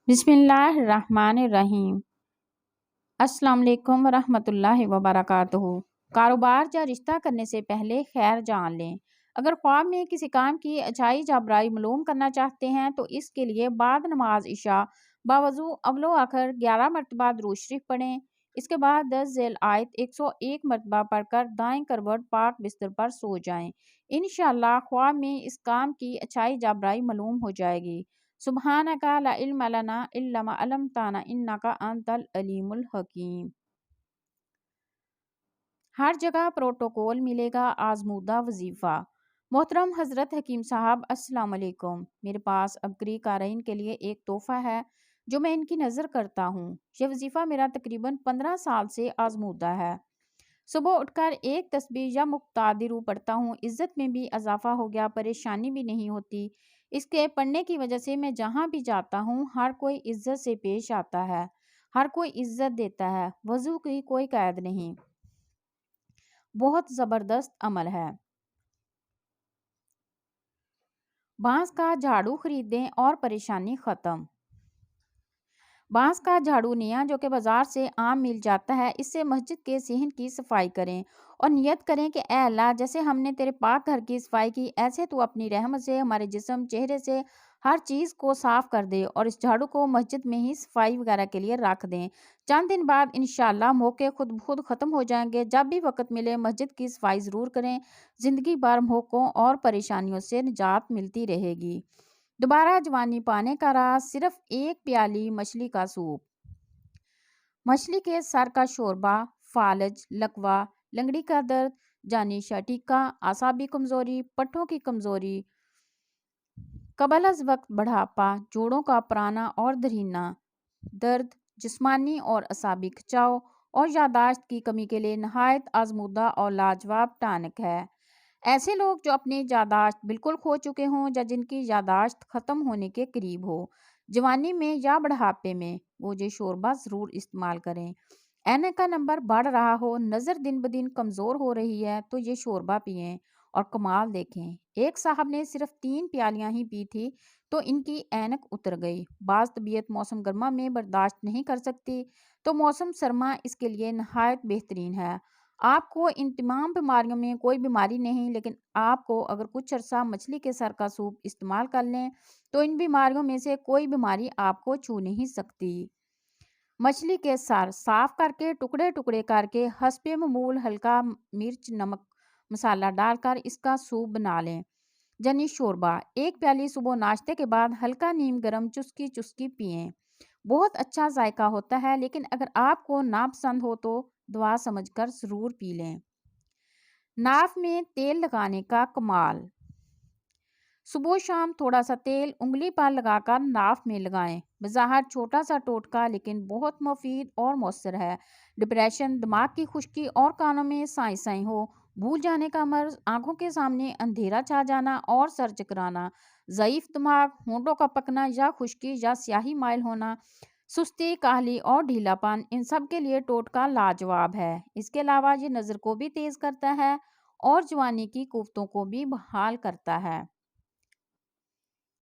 بسم اللہ الرحمن الرحیم۔ السلام علیکم ورحمۃ اللہ وبرکاتہ۔ کاروبار یا رشتہ کرنے سے پہلے خیر جان لیں۔ اگر خواب میں کسی کام کی اچھائی یا برائی معلوم کرنا چاہتے ہیں تو اس کے لیے بعد نماز عشاء باوضو اول و آخر 11 مرتبہ درود شریف پڑھیں۔ اس کے بعد 10 ذیل آیت 101 مرتبہ پڑھ کر دائیں کروٹ پاک بستر پر سو جائیں۔ انشاءاللہ خواب میں اس کام کی اچھائی یا برائی معلوم ہو جائے گی۔ سبحانک لا علم لنا الا ما علمتنا انک انت العلیم الحکیم۔ ہر جگہ پروٹوکول ملے گا آزمودہ وظیفہ۔ محترم حضرت حکیم صاحب السلام علیکم۔ میرے پاس عبقری قارئین کے لیے ایک تحفہ ہے جو میں ان کی نظر کرتا ہوں۔ یہ وظیفہ میرا تقریباً 15 سال سے آزمودہ ہے۔ صبح اٹھ کر ایک تسبیح یا مقتدرو پڑھتا ہوں، عزت میں بھی اضافہ ہو گیا، پریشانی بھی نہیں ہوتی۔ اس کے پڑھنے کی وجہ سے میں جہاں بھی جاتا ہوں ہر کوئی عزت سے پیش آتا ہے، ہر کوئی عزت دیتا ہے، وضو کی کوئی قید نہیں۔ بہت زبردست عمل ہے۔ بانس کا جھاڑو خریدیں اور پریشانی ختم۔ بانس کا جھاڑو نیا جو کہ بازار سے عام مل جاتا ہے، اس سے مسجد کے صحن کی صفائی کریں اور نیت کریں کہ اے اللہ، جیسے ہم نے تیرے پاک گھر کی صفائی کی، ایسے تو اپنی رحمت سے ہمارے جسم، چہرے سے ہر چیز کو صاف کر دے، اور اس جھاڑو کو مسجد میں ہی صفائی وغیرہ کے لیے رکھ دیں۔ چند دن بعد انشاءاللہ موقع خود بخود ختم ہو جائیں گے۔ جب بھی وقت ملے مسجد کی صفائی ضرور کریں، زندگی بھر موقعوں اور پریشانیوں سے نجات ملتی رہے گی۔ دوبارہ جوانی پانے کا راز، صرف ایک پیالی مچھلی کا سوپ۔ مچھلی کے سر کا شوربہ، فالج، لکوہ، لنگڑی کا درد، جانی شٹیکا، اعصابی کمزوری، پٹھوں کی کمزوری، قبل از وقت بڑھاپا، جوڑوں کا پرانا اور دھرینا درد، جسمانی اور اعصابی کھچاؤ اور یادداشت کی کمی کے لیے نہایت آزمودہ اور لاجواب ٹانک ہے۔ ایسے لوگ جو اپنی یادداشت بالکل کھو چکے ہوں یا جن کی یادداشت ختم ہونے کے قریب ہو، جوانی میں یا بڑھاپے میں، وہ یہ شوربہ ضرور استعمال کریں۔ اینک کا نمبر بڑھ رہا ہو، نظر دن بدن کمزور ہو رہی ہے تو یہ شوربہ پئیں اور کمال دیکھیں۔ ایک صاحب نے صرف 3 پیالیاں ہی پی تھی تو ان کی اینک اتر گئی۔ بعض طبیعت موسم گرما میں برداشت نہیں کر سکتی تو موسم سرما اس کے لیے نہایت بہترین ہے۔ آپ کو ان تمام بیماریوں میں کوئی بیماری نہیں، لیکن آپ کو اگر کچھ عرصہ مچھلی کے سر کا سوپ استعمال کر لیں تو ان بیماریوں میں سے کوئی بیماری آپ کو چھو نہیں سکتی۔ مچھلی کے سر صاف کر کے ٹکڑے ٹکڑے کر کے حسب معمول ہلکا مرچ، نمک، مسالہ ڈال کر اس کا سوپ بنا لیں، یعنی شوربہ۔ ایک پیالی صبح ناشتے کے بعد ہلکا نیم گرم چسکی چسکی پئیں۔ بہت اچھا ذائقہ ہوتا ہے، لیکن اگر آپ کو ناپسند ہو تو دوا سمجھ کر ضرور پی لیں۔ ناف میں تیل لگانے کا کمال۔ صبح و شام تھوڑا سا تیل انگلی پر لگا کر ناف میں لگائیں۔ بظاہر چھوٹا سا ٹوٹکا لیکن بہت مفید اور مؤثر ہے۔ ڈپریشن، دماغ کی خشکی اور کانوں میں سائیں سائیں ہو، بھول جانے کا مرض، آنکھوں کے سامنے اندھیرا چھا جانا اور سر چکرانا، ضعیف دماغ، ہونٹوں کا پکنا یا خشکی یا سیاہی مائل ہونا، سستی، کاہلی اور ڈھیلا پن، ان سب کے لیے ٹوٹکا لاجواب ہے۔ اس کے علاوہ یہ نظر کو بھی تیز کرتا ہے اور جوانی کی قوتوں کو بھی بحال کرتا ہے۔